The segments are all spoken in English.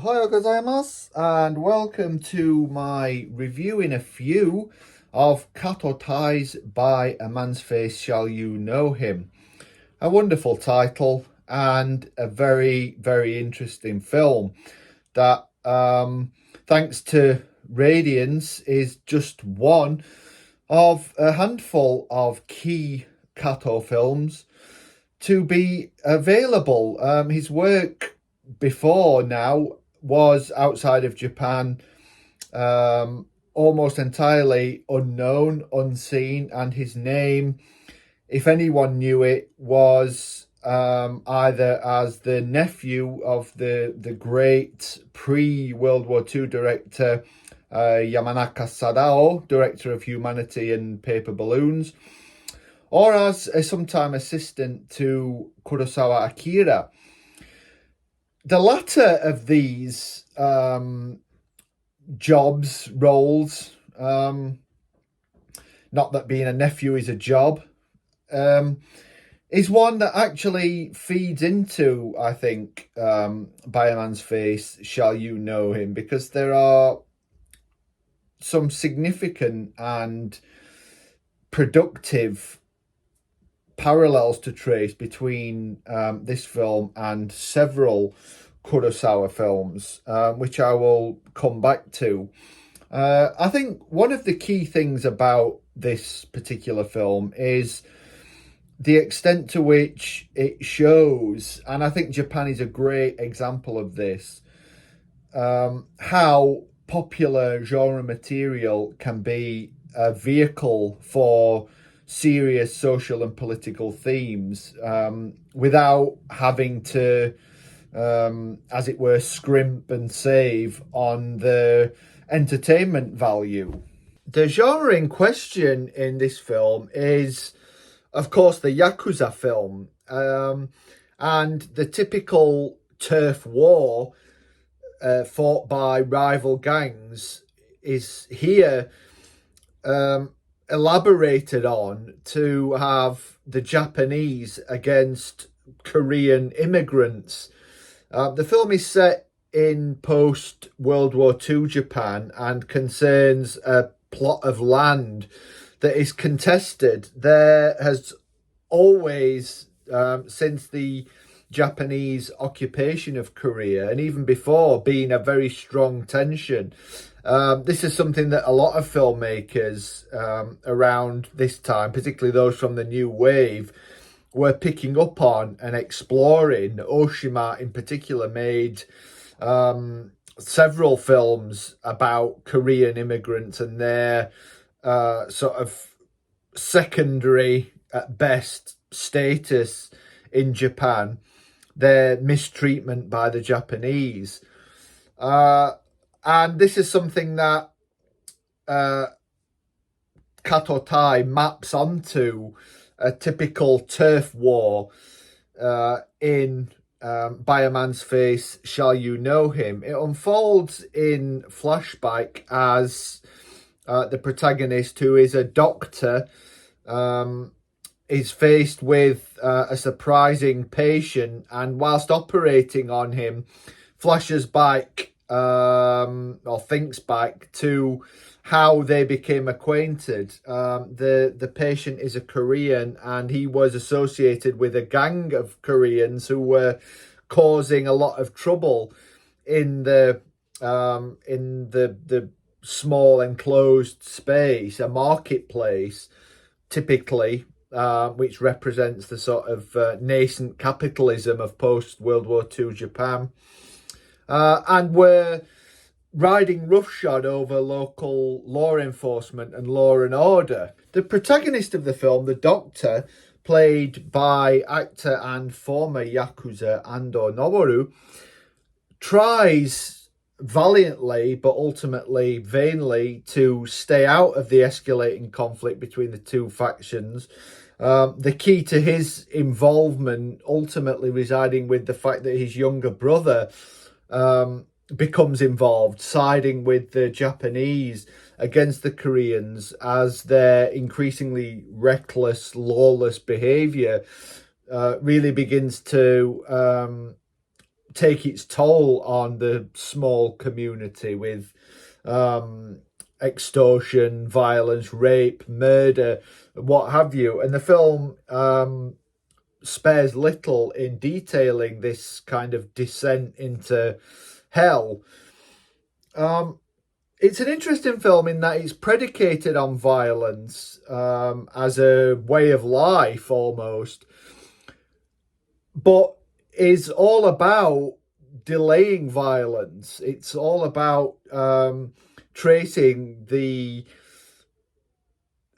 Ohayou gozaimasu, and welcome to my review in a few of Kato Tai's By a Man's Face Shall You Know Him. A wonderful title and a very, very interesting film that, thanks to Radiance, is just one of a handful of key Kato films to be available. His work before now was outside of Japan, almost entirely unknown, unseen, and his name, if anyone knew it, was either as the nephew of the great pre-World War II director Yamanaka Sadao, director of Humanity and Paper Balloons, or as a sometime assistant to Kurosawa Akira. The latter of these jobs, roles, not that being a nephew is a job, is one that actually feeds into, I think, By a Man's Face Shall You Know Him, because there are some significant and productive parallels to trace between this film and several Kurosawa films, which I will come back to. I think one of the key things about this particular film is the extent to which it shows, and I think Japan is a great example of this, how popular genre material can be a vehicle for serious social and political themes, without having to, as it were, scrimp and save on the entertainment value. The genre in question in this film is, of course, the yakuza film, and the typical turf war fought by rival gangs is here elaborated on to have the Japanese against Korean immigrants. The film is set in post-World War II Japan and concerns a plot of land that is contested. There has always, since the Japanese occupation of Korea, and even before, been a very strong tension. This is something that a lot of filmmakers around this time, particularly those from the new wave, were picking up on and exploring. Oshima in particular made several films about Korean immigrants and their sort of secondary, at best, status in Japan, their mistreatment by the Japanese. And this is something that Kato Tai maps onto a typical turf war in By a Man's Face Shall You Know Him. It unfolds in flashback as the protagonist, who is a doctor, is faced with a surprising patient, and whilst operating on him, flashes back or thinks back to how they became acquainted. The patient is a Korean, and he was associated with a gang of Koreans who were causing a lot of trouble in the small enclosed space, a marketplace, typically, which represents the sort of nascent capitalism of post-World War II Japan. And were riding roughshod over local law enforcement and law and order. The protagonist of the film, the doctor, played by actor and former yakuza Ando Noboru, tries valiantly but ultimately vainly to stay out of the escalating conflict between the two factions. The key to his involvement ultimately residing with the fact that his younger brother becomes involved, siding with the Japanese against the Koreans as their increasingly reckless, lawless behaviour really begins to take its toll on the small community with extortion, violence, rape, murder, what have you. And the film spares little in detailing this kind of descent into hell. It's an interesting film in that it's predicated on violence as a way of life almost, but is all about delaying violence. It's all about tracing the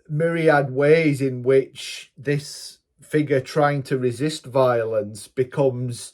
myriad ways in which this figure trying to resist violence becomes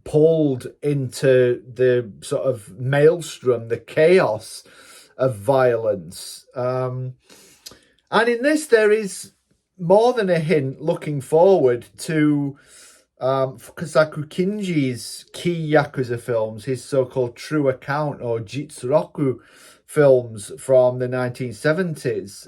pulled into the sort of maelstrom, the chaos of violence. And in this, there is more than a hint looking forward to Fukasaku Kinji's key Yakuza films, his so-called true account or Jitsuroku films from the 1970s.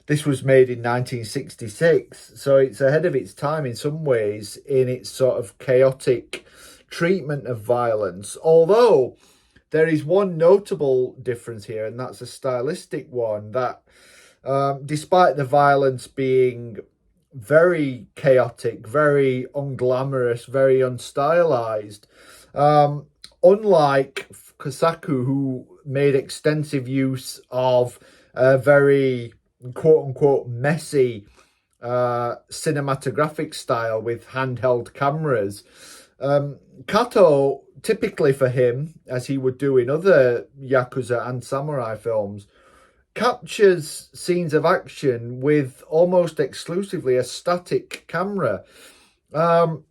This was made in 1966, so it's ahead of its time in some ways in its sort of chaotic treatment of violence. Although there is one notable difference here, and that's a stylistic one, that despite the violence being very chaotic, very unglamorous, very unstylized, unlike Kosaku, who made extensive use of a very quote-unquote messy cinematographic style with handheld cameras, Kato, typically for him, as he would do in other Yakuza and samurai films, captures scenes of action with almost exclusively a static camera. And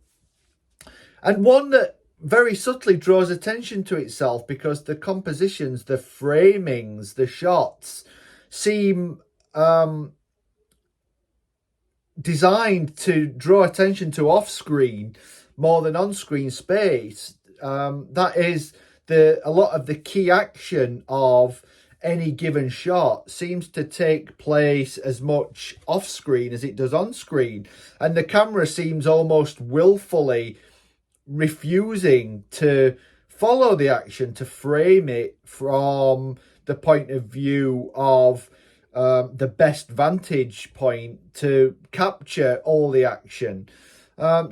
one that very subtly draws attention to itself because the compositions, the framings, the shots seem designed to draw attention to off-screen more than on-screen space. That is, a lot of the key action of any given shot seems to take place as much off-screen as it does on-screen. And the camera seems almost willfully refusing to follow the action, to frame it from the point of view of the best vantage point to capture all the action.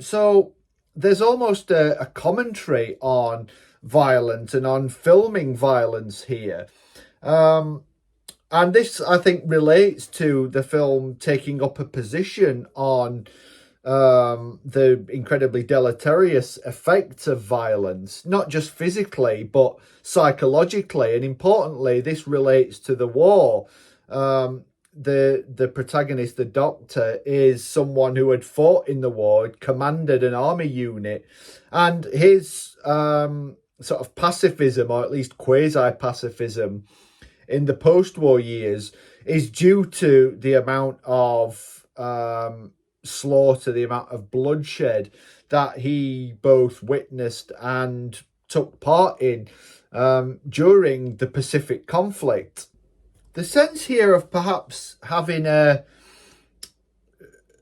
So there's almost a commentary on violence and on filming violence here. And this, I think, relates to the film taking up a position on the incredibly deleterious effects of violence, not just physically, but psychologically. And importantly, this relates to the war. The protagonist, the doctor, is someone who had fought in the war, had commanded an army unit, and his sort of pacifism, or at least quasi-pacifism, in the post-war years is due to the amount of slaughter, the amount of bloodshed that he both witnessed and took part in during the Pacific conflict. The sense here of perhaps having a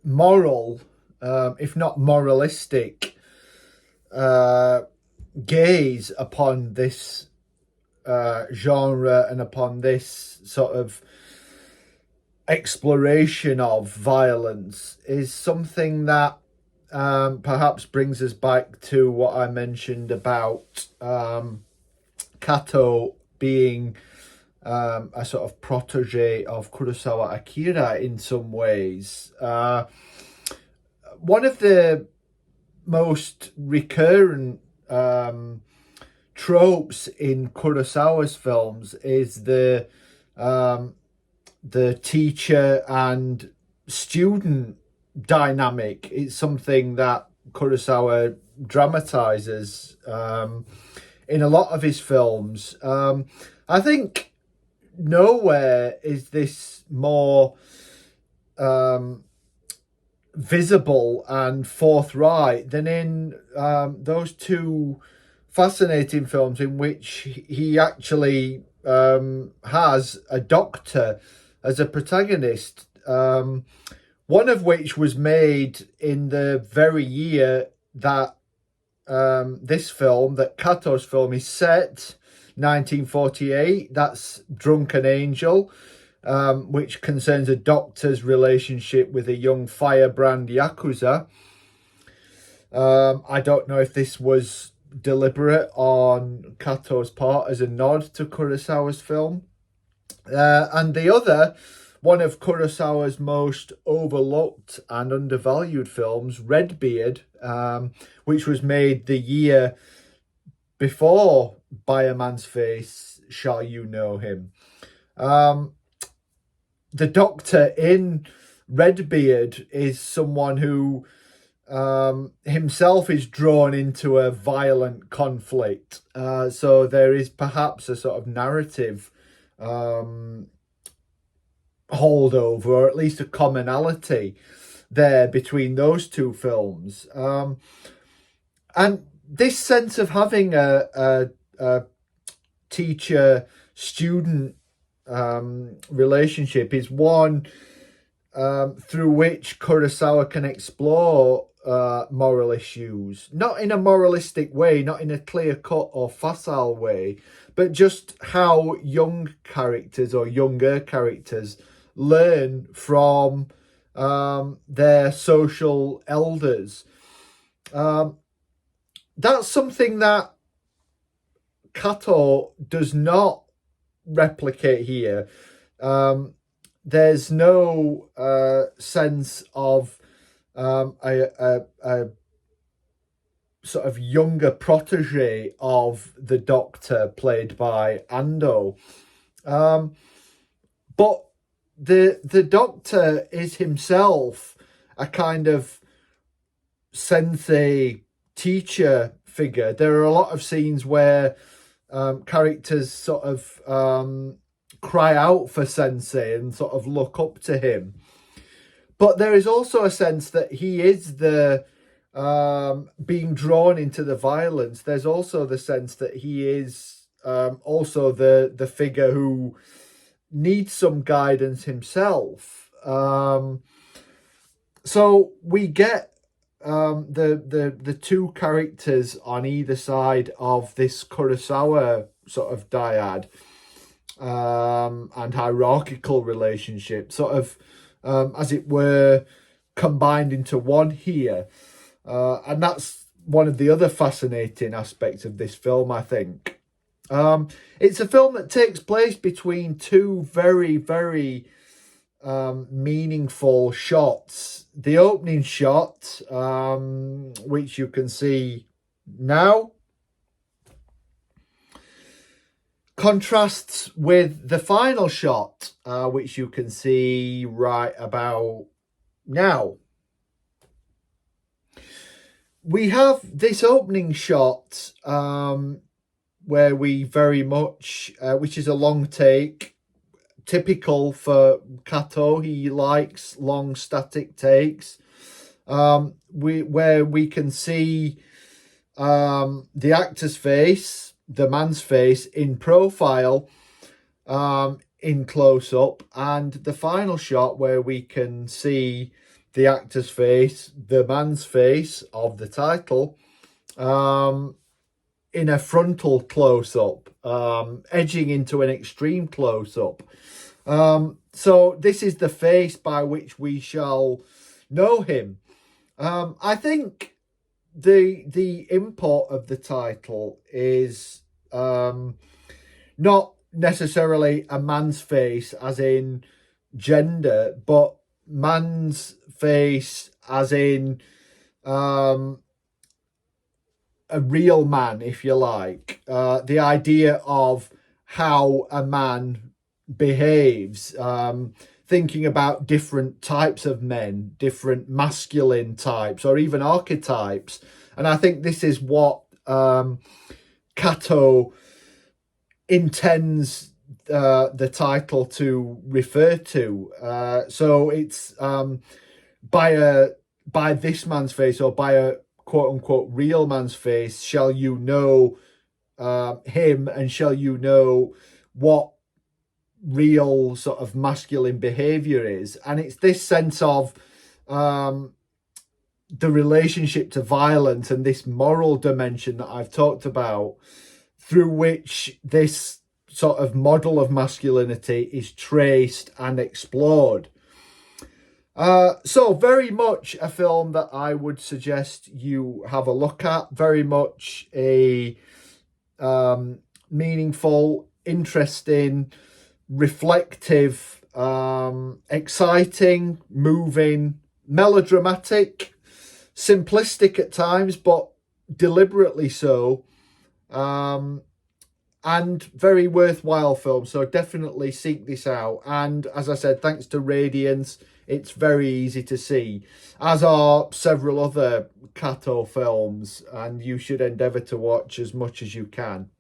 moral, if not moralistic, gaze upon this genre and upon this sort of exploration of violence is something that perhaps brings us back to what I mentioned about Kato being a sort of protege of Kurosawa Akira in some ways. One of the most recurrent tropes in Kurosawa's films is the teacher and student dynamic. It's something that Kurosawa dramatizes in a lot of his films. I think nowhere is this more visible and forthright than in those two fascinating films in which he actually has a doctor as a protagonist, one of which was made in the very year that this film that Kato's film is set 1948. That's Drunken Angel, which concerns a doctor's relationship with a young firebrand yakuza. I don't know if this was deliberate on Kato's part as a nod to Kurosawa's film. And the other, one of Kurosawa's most overlooked and undervalued films, Redbeard, which was made the year before By a Man's Face, Shall You Know Him? The Doctor in Redbeard is someone who himself is drawn into a violent conflict. So there is perhaps a sort of narrative holdover, or at least a commonality there between those two films. And this sense of having a teacher-student relationship is one through which Kurosawa can explore moral issues, not in a moralistic way, not in a clear-cut or facile way, but just how young characters or younger characters learn from their social elders. That's something that Kato does not replicate here. There's no sense of a sort of younger protege of the Doctor played by Ando. But the Doctor is himself a kind of sensei teacher figure. There are a lot of scenes where characters sort of cry out for sensei and sort of look up to him. But there is also a sense that he is the being drawn into the violence. There's also the sense that he is also the figure who needs some guidance himself. So we get the two characters on either side of this Kurosawa sort of dyad and hierarchical relationship, sort of as it were, combined into one here. And that's one of the other fascinating aspects of this film, I think. It's a film that takes place between two very, very meaningful shots. The opening shot, which you can see now, contrasts with the final shot, which you can see right about now. We have this opening shot where we very much, which is a long take, typical for Kato. He likes long static takes, where we can see the actor's face, the man's face in profile, in close-up, and the final shot where we can see the actor's face, the man's face of the title, in a frontal close-up, edging into an extreme close-up. So this is the face by which we shall know him. I think the import of the title is not necessarily a man's face as in gender, but man's face as in a real man, if you like. The idea of how a man behaves, thinking about different types of men, different masculine types, or even archetypes. And I think this is what Kato intends the title to refer to. So it's by this man's face, or by a quote-unquote real man's face, shall you know him, and shall you know what real sort of masculine behavior is. And it's this sense of the relationship to violence and this moral dimension that I've talked about, through which this sort of model of masculinity is traced and explored. So very much a film that I would suggest you have a look at. Very much a meaningful, interesting, reflective, exciting, moving, melodramatic, simplistic at times, but deliberately so, and very worthwhile film. So definitely seek this out. And as I said, thanks to Radiance, it's very easy to see, as are several other Kato films, and you should endeavour to watch as much as you can.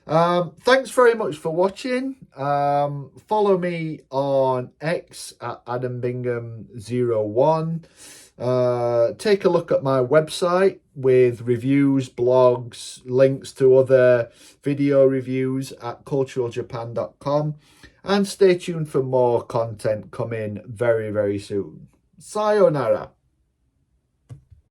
Thanks very much for watching. Follow me on X at AdamBingham01. Take a look at my website with reviews, blogs, links to other video reviews at culturaljapan.com. And stay tuned for more content coming very, very soon. Sayonara.